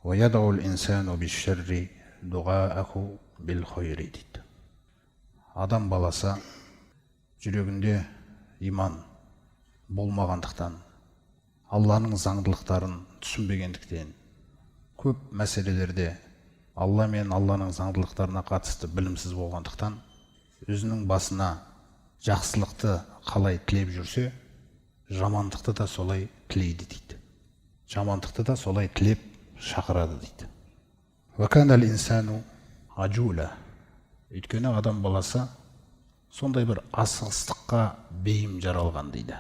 وَيَدْعُ الْإِنْسَانُ بِالشَّرِّ دُعَاءَهُ بِالْخَيْرِ дейді. Адам баласы жүрегінде иман болмағандықтан, Алланың заңдылықтарын түсінбегендіктен, көп мәселелерде Алла мен Алланың заңдылықтарына қатысты білімсіз болғандықтан, өзінің басына жақсылықты қалай тілеп жүрсе, жамандықты да солай тілейді дейді. Жамандықты да солай тілеп шақырады дейді. وَكَانَ الْإِنسَانُ عَجُولًا. Өйткені адам баласы сондай бір асығыстыққа бейім жаралған дейді.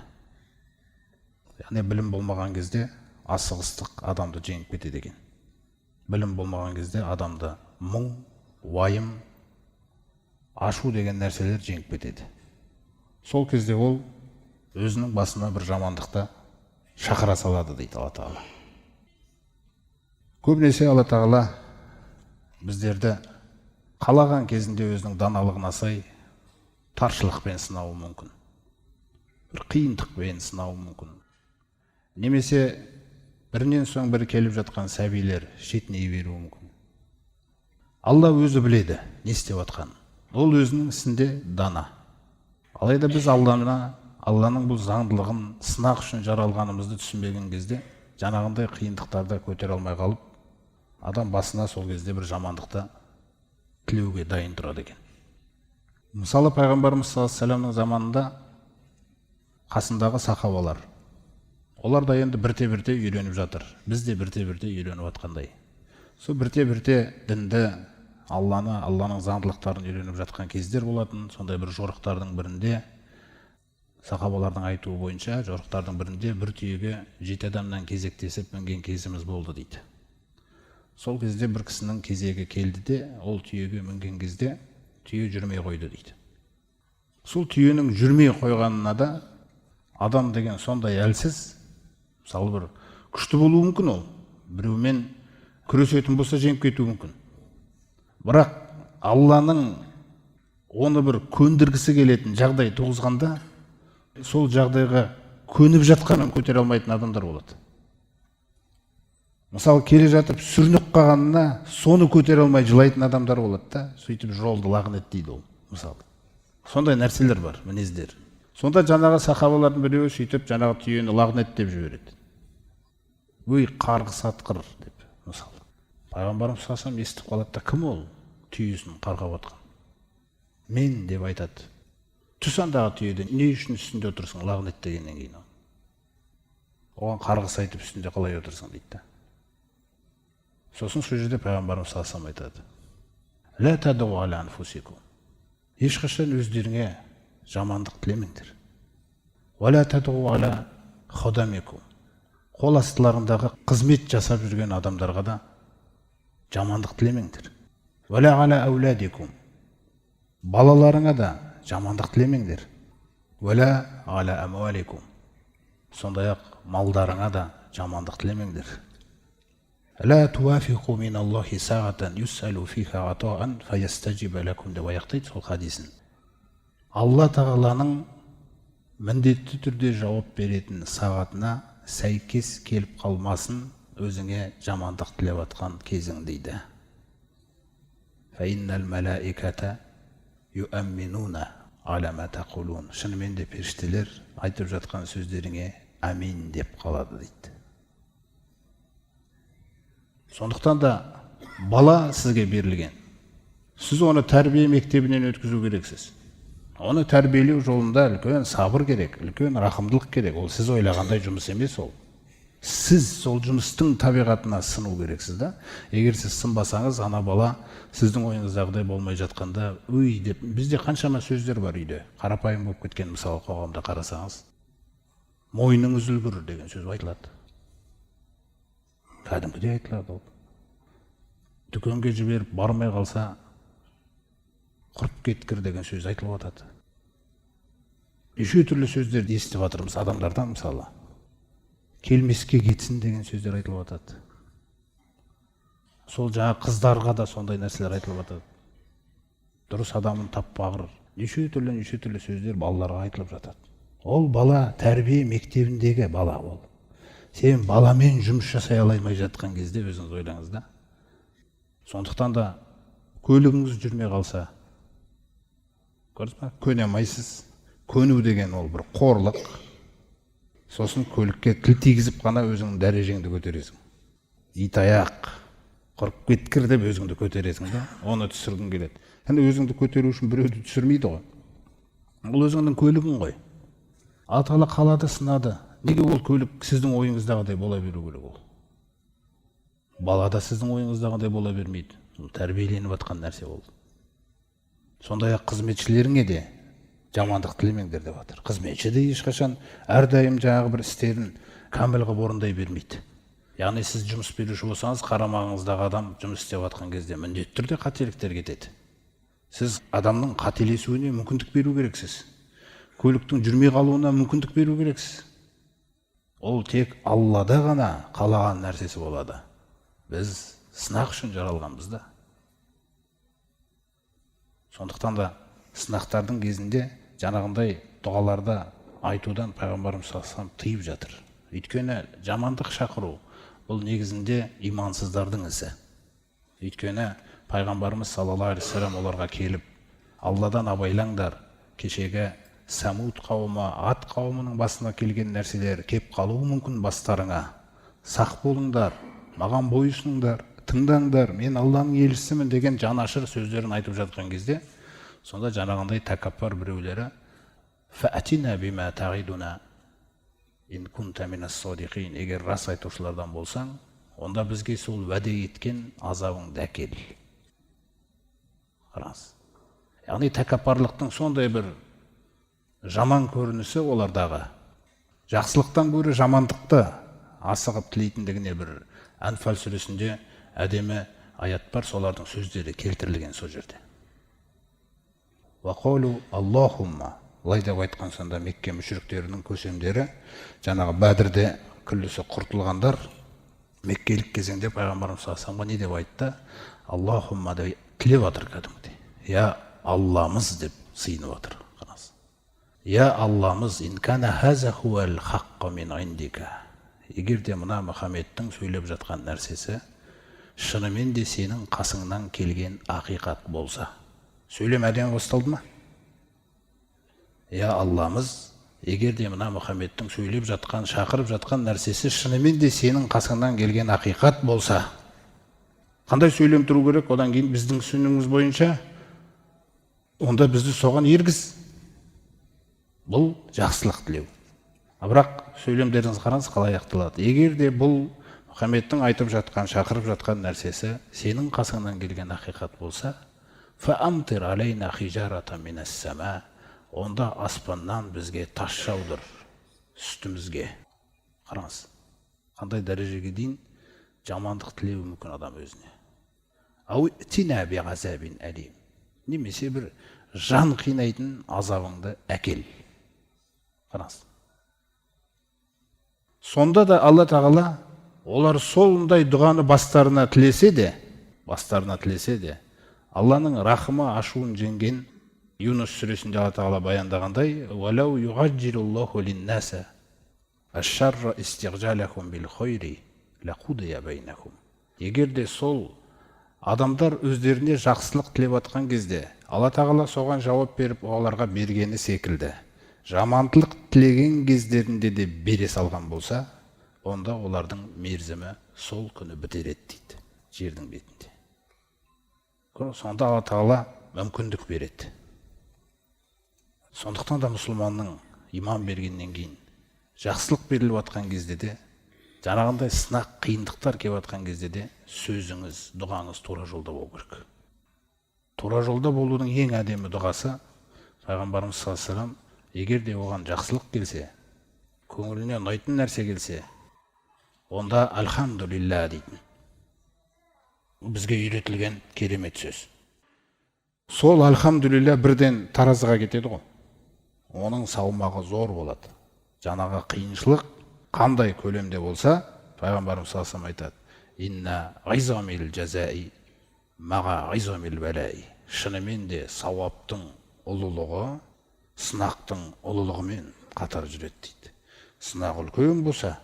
Яғни білім болмаған кезде асығыстық адамды жеңіп кетеді екен. Білім болмаған кезде адамды мұң, уайым, ашу деген нәрселер жеңіп кетеді. Сол кезде ол өзінің басына бір жамандықты шақыра салады дейді Алла Тағала. Көбінесе Алла Тағала біздерді қалаған кезінде өзінің даналығына сай таршылықпен сынауы мүмкін. Бір қиындықпен сынауы мүмкін. Немесе бірінен соң бірі келіп жатқан сәбилер шетіней беруі мүмкін. Алла өзі біледі не істеп жатқанын. Ол өзінің ісінде дана. Алайда біз Алланың бұл заңдылығын сынақ үшін жаралғанымызды түсінбеген кезде, жаңағындай қиындықтарды көтере алмай қалып, адам басына сол кезде бір жамандықты тілеуге дайын тұрады екен. Мысалы, пайғамбарымыз саллаллаху алейхи вассаламның заманында қасындағы сахабалар, олар да енді бірте-бірте үйреніп жатыр. Біз де бірте-бірте үйреніп жатқандай. Сол бірте-бірте дінді, Алланың заңдылықтарын үйреніп жатқан кездер болатын. Сондай бір жорықтардың бірінде, сахабалардың айтуы бойынша, жорықтардың бірінде бір түйеге 7 адамнан кезектесіп мінген кезіміз болды дейді. Сол кезде бір кісінің кезегі келді де, ол түйеге мінген кезде түйе жүрмей қойды дейді. Сол түйенің жүрмей қойғанына да адам деген сондай әлсіз, мысалы бір күшті болуы мүмкін, ол біреумен күресетін болса жеңіп кетуі мүмкін. Бірақ Алланың оны бір көндіргісі келетін жағдай туғызғанда, сол жағдайға көніп жатқанын көтере алмайтын адамдар болады. Мысалы, келе жатып сүрініп қалғанына соны көтере алмай жылайтын адамдар болады да, сөйтіп жолды лағнет дейді ол, мысалы. Сондай нәрселер бар, мінездер. Сонда жаңағы сахабалардың біреуі сөйтіп жаңағы түйені лағнет деп жібереді. Өй, қарғыс атқыр деп, мысалы. Пайғамбарымыз саллаллаху алейхи вассалам естіп қалады да, кім ол түйесін қарғап атқан? Мен деп айтады. Түс андағы түйеден не үшін үстінде отырсың лағнет дегеннен кейін? Оған қарғыс айтып үстінде қалай отырсың дейді. Сосын сол жерде пайғамбарымыз саллаллаху алейхи вассалам айтады. Ла тадъу аля анфусикум. Ешқашан өздеріңе жамандық тілемеңдер. Ва ла тадъу аля хадамикум. Қол астыларындағы қызмет жасап жүрген адамдарға да жамандық тілемеңдер. Ва ла аля ауладикум. Балаларыңа да жамандық тілемеңдер. Ва ла аля амваликум. Сондай-ақ малдарыңа да жамандық тілемеңдер. Ла туафиқу мин Аллахи сағатан юссалу фиха атаан фаястаджиба лакум деп аяқтайды сол хадисін. Алла Тағаланың міндетті түрде жауап беретін сағатына сәйкес келіп қалмасын өзіңе жамандық тілеп атқан кезің дейді. Фаиннал малаиката юамминуна аля ма тақулун. Шынымен де періштелер айтып жатқан сөздеріңе амин деп қалады дейді. Сондықтан да бала сізге берілген. Сіз оны тәрбие мектебінен өткізу керексіз. Оны тәрбиелеу жолында үлкен сабыр керек, үлкен рахымдылық керек. Ол сіз ойлағандай жұмыс емес ол. Сіз сол жұмыстың табиғатына сыну керексіз да. Егер сіз сынбасаңыз, ана бала сіздің ойыңыздағыдай болмай жатқанда, өй деп, бізде қаншама сөздер бар үйде. Қарапайым болып кеткен, мысалы қоғамда қарасаңыз. Мойның үзілгір деген сөз айтылады. Кәдімгідей айтылады ол. Дүкенге жіберіп бармай қалса, құрып кеткір деген сөз айтылып жатады. Неше түрлі сөздерді естіп жатырмыз адамдардан, мысалы. Келмеске кетсін деген сөздер айтылып жатады. Сол жаңа қыздарға да сондай нәрселер айтылып жатады. Дұрыс адамын таппағыр. Неше түрлі сөздер балаларға айтылып жатады. Ол бала тәрбие мектебіндегі бала ол. Сен баламен жұмыс жасай алмай жатқан кезде өзіңіз ойлаңыз да. Сондықтан да көлігіңіз жүрмей қалса, көрдіңіз ба? Көне алмайсыз. Көну деген ол бір қорлық. Сосын көлікке тіл тигізіп қана өзіңнің дәрежеңді көтересің. Итаяқ, құрып кеткір деп өзіңді көтересің да, оны түсіргің келеді. Енді өзіңді көтеру үшін біреуді түсірмейді ғой. Ол өзіңнің көлігің ғой. Аталы қалады, сынады. Неге ол көлік сіздің ойыңыздағыдай бола беру керек ол? Балада сіздің ойыңыздағыдай бола бермейді. Тәрбиеленіп жатқан нәрсе ол. Сондай-ақ қызметшілеріңе де жамандық тілемеңдер деп жатыр. Қызметші де ешқашан әрдайым жаңағы бір істерін кәміл қылып орындай бермейді. Яғни сіз жұмыс беруші болсаңыз, қарамағыңыздағы адам жұмыс істеп жатқан кезде міндетті түрде қателіктер кетеді. Сіз адамның қателесуіне мүмкіндік беру керексіз. Көліктің жүрмей қалуына мүмкіндік беру керексіз. Ол тек Аллада ғана қалаған нәрсесі болады. Біз сынақ үшін жаралғанбыз да. Сондықтан да сынақтардың кезінде жаңағындай дұғаларда айтудан пайғамбарымыз саллаллаху алейхи ва саллям тыйып жатыр. Өйткені жамандық шақыру бұл негізінде имансыздардың ісі. Өйткені пайғамбарымыз саллаллаху алейхи ва саллям оларға келіп, Алладан абайлаңдар, кешегі Самуд қауымы, Ат қауымының басына келген нәрселер кеп қалуы мүмкін бастарыңа. Сақ болыңдар, маған бойұсыныңдар, тыңдаңдар, мен Алланың елшісімін деген жанашыр сөздерін айтып жатқан кезде, сонда жаңағындай тәкаппар біреулері фәтина бима тағидуна ин кунта минас садиқин, егер рас айтушылардан болсаң, онда бізге сол уәде еткен азабыңды әкел. Қараңыз. Яғни тәкаппарлықтың сондай бір жаман көрінісі олардағы. Жақсылықтан гөрі жамандықты асығып тілейтіндігіне бір Әнфал сүресінде әдемі аят бар, солардың сөздері келтірілген сол жерде. Вақалу Аллахумма, олай деп айтқан сонда Мекке мүшриктерінің көсемдері, жаңағы Бәдірде күллісі құртылғандар, Меккелік кезеңде пайғамбарымыз саллаллаху алейхи ва саллям не деп айтты? Аллахумма деп тілеп жатыр кәдімгідей. Я Алламыз деп сыйынып жатыр. Я Алламыз, инкана хаза хуал хаққа мин индика. Егер де мына Мұхаммедтің сөйлеп жатқан нәрсесі шынымен де сенің қасыңнан келген ақиқат болса. Сөйлем әден басталды ма? Я Алламыз, егер де мына Мұхаммедтің сөйлеп жатқан, шақырып жатқан нәрсесі шынымен де сенің қасыңнан келген ақиқат болса. Қандай сөйлем тұру керек? Одан кейін біздің сүнніміз бойынша онда бізді соған ергіз. Бұл жақсылық тілеу. Бірақ сөйлемдеріңіз қараңыз қалай аяқталады. Егер де бұл Мұхаммедтің айтып жатқан, шақырып жатқан нәрсесі сенің қасыңнан келген ақиқат болса, фаамтир алейна хижарата минас сама, онда аспаннан бізге тас жаудыр үстімізге. Қараңыз, қандай дәрежеге дейін жамандық тілеуі мүмкін адам өзіне. Ау тина би ғазабин әлим, немесе бір жан қинайтын азабыңды әкел. Қараңыз. Сонда да Алла Тағала олар солындай дұғаны бастарына тілесе де, Алланың рахымы ашуын жеңген Юнус сүресінде Алла Тағала баяндағандай, «Валау юғаджируллаху линнаса аш-шарра истиғжалахум бил хойри лақудия байнахум». Егер де сол адамдар өздеріне жақсылық тілеп атқан кезде, Алла Тағала соған жауап беріп, оларға бергені секілді, жамандылық тілеген кездерінде де бере салған болса, онда олардың мерзімі сол күні бітер еді дейді, жердің бетінде. Сонда Алла Тағала мүмкіндік береді. Сондықтан да мұсылманның иман бергеннен кейін жақсылық беріліп атқан кезде де, жаңағындай сынақ, қиындықтар келіп атқан кезде де сөзіңіз, дұғаңыз тура жолда болу керек. Тура жолда болудың ең әдемі дұғасы пайғамбарымыз саллаллаху алейхи ва саллям, егер де оған жақсылық келсе, көңіліне ұнайтын нәрсе келсе, онда альхамдулилля дейтін. Бізге үйретілген керемет сөз. Сол альхамдулилля бірден таразыға кетеді ғой. Оның салмағы зор болады. Жаңағы қиыншылық қандай көлемде болса, пайғамбарымыз саллаллаху алейхи ва саллям айтады: «Инна ғизамил жазаи маға ғизамил балаи». Шынымен де сауаптың ұлылығы сынақтың ұлылығымен қатар жүреді дейді. Сынақ үлкен болса,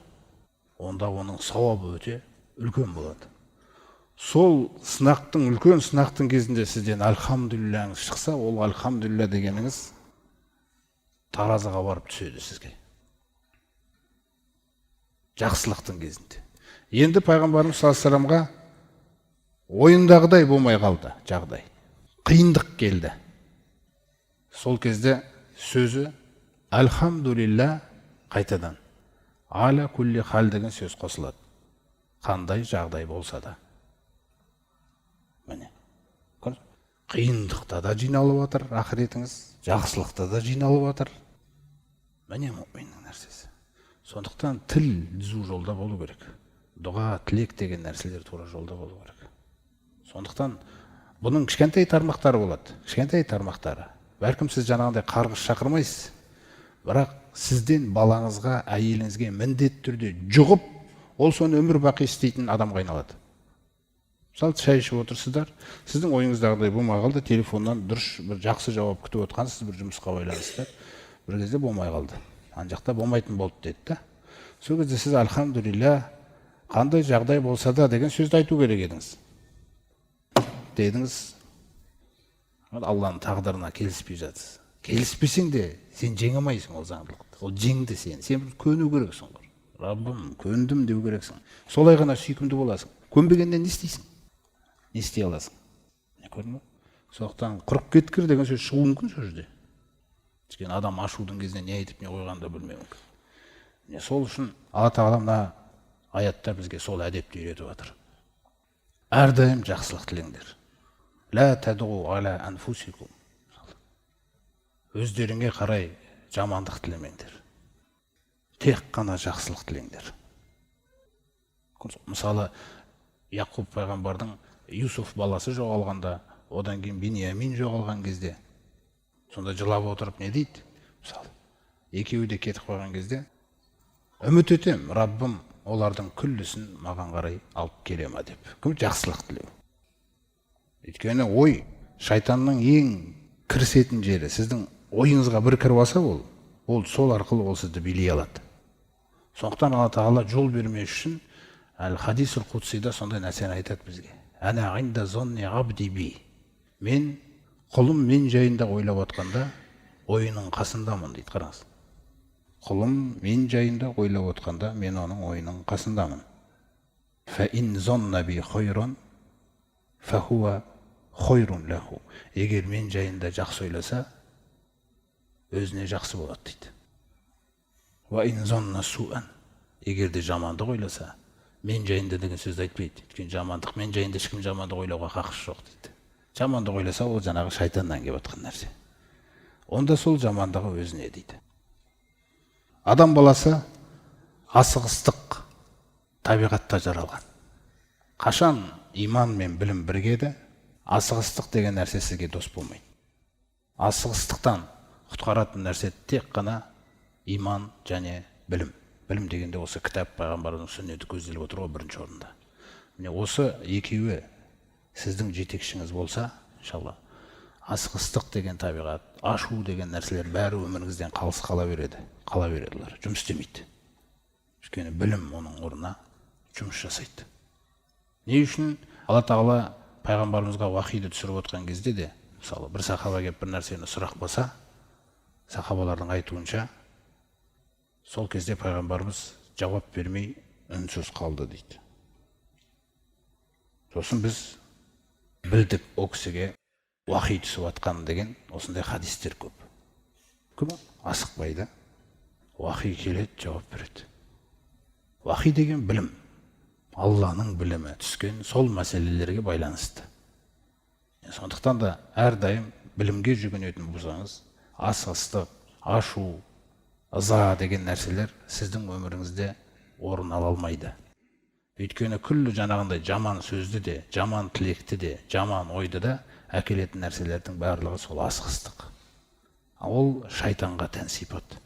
онда оның сауабы өте үлкен болады. Сол сынақтың, үлкен сынақтың кезінде сізден альхамдулиллахыңыз шықса, ол альхамдулилля дегеніңіз таразыға барып түседі сізге. Жақсылықтың кезінде. Енді пайғамбарымыз саллаллаху алейхи ойындағыдай болмай қалды жағдай. Қиындық келді. Сол кезде сөзі альхамдулилля қайтадан. Аля кулли хал деген сөз қосылады. Қандай жағдай болса да. Міне. Қиындықта да жиналып отыр ақыретіңіз, жақсылықта да жиналып отыр. Міне мұъминнің нәрсесі. Сондықтан тіл түзу жолда болу керек. Дұға, тілек деген нәрселер тура жолда болу керек. Сондықтан бұның кішкентай тармақтары болады. Кішкентай тармақтары. Бәлкім сіз жаңағындай қарғыс шақырмайсыз. Бірақ сізден балаңызға, әйеліңізге міндетті түрде жұғып, ол соны өмір бақи істейтін адамға айналады. Мысалы, шай ішіп отырсыздар, сіздің ойыңыздағыдай болмай қалды, телефоннан дұрыс бір жақсы жауап күтіп отқансыз, бір жұмысқа байланысты. Бір кезде болмай қалды. Ана жақта болмайтын болды деді. Сол кезде сіз альхамдулилля, қандай жағдай болса да деген сөзді айту керек едіңіз. Дедіңіз, Алланың тағдырына келіспей жатсыз. Келіспесең де сен жеңе алмайсың ол заңдылықты. Ол жеңді сен. Сен көну керексің. Раббым, көндім деу керексің. Солай ғана сүйкімді боласың. Көнбегенде не істейсің? Не істей аласың? Не көрдің бе? Сондықтан құрып кеткір деген сөз шығуы мүмкін сол жерде. Өйткені адам ашудың кезінде не айтып не қойғанын да білмеуі мүмкін. Сол үшін Алла тағала мына аятта бізге сол әдепті үйретіп жатыр. Әрдайым жақсылық тілеңдер. Ла тадғу аля анфусикум. Өздеріңе қарай жамандық тілемеңдер. Тек қана жақсылық тілеңдер. Мысалы, Яқуб пайғамбардың Юсуф баласы жоғалғанда, одан кейін Биньямин жоғалған кезде, сонда жылап отырып не дейді? Мысалы, екеуі де кетіп қойған кезде, үміт етем, Раббым олардың күллісін маған қарай алып келе ма деп. Кім жақсылық тілеу? Өйткені ой, шайтанның ең кірісетін жері, сіздің ойыңызға бір кіріп алса ол сол арқылы ол сізді билей алады. Сондықтан Алла тағала жол бермес үшін Әл-Хадисул Қудсида сондай нәрсені айтады бізге. Ана инда зонни абди би. Мен құлым мен жайында ойлап отқанда ойының қасындамын дейді, қараңыз. Құлым мен жайында ойлап отқанда мен оның ойының қасындамын. Фа ин зонна би хойрон фа хуа хойрун лаху. Егер мен жайында жақсы ойласа, өзіне жақсы болады дейді. Ва ин зонна суан. Егер де жамандық ойласа, мен жайында деген сөзді айтпайды. Өйткені жамандық, мен жайында ешкім жамандық ойлауға хақысы жоқ дейді. Жамандық ойласа, ол жаңағы шайтаннан келіп отқан нәрсе. Онда сол жамандығы өзіне дейді. Адам баласы асығыстық табиғатта жаралған. Қашан иман мен білім біргеді, асығыстық деген нәрсе сізге дос болмайды. Асығыстықтан құтқаратын нәрсе тек қана иман және білім. Білім дегенде осы кітап пайғамбардың сүннеті көзделіп отыр ғой бірінші орында. Міне осы екеуі сіздің жетекшіңіз болса, иншалла, асығыстық деген табиғат, ашу деген нәрселер бәрі өміріңізден қалыс қала береді. Қала береділер, жұмыс істемейді. Өйткені білім оның орнына жұмыс жасайды. Не үшін Алла тағала пайғамбарымызға уахиді түсіріп отқан кезде де, мысалы, бір сахаба келіп бір нәрсені сұрақ болса, сахабалардың айтуынша, сол кезде пайғамбарымыз жауап бермей үнсіз қалды дейді. Сосын біз білдік о кісіге уахи түсіп атқан деген осындай хадистер көп. Кім асықпайды, уахи келеді, жауап береді. Уахи деген білім, Алланың білімі түскен сол мәселелерге байланысты. Сондықтан да әрдайым білімге жүгінетін болсаңыз, асығыстық, ашу, ыза деген нәрселер сіздің өміріңізде орын ала алмайды. Өйткені күллі жаңағындай жаман сөзді де, жаман тілекті де, жаман ойды да әкелетін нәрселердің барлығы сол асығыстық. Ол шайтанға тән сипат.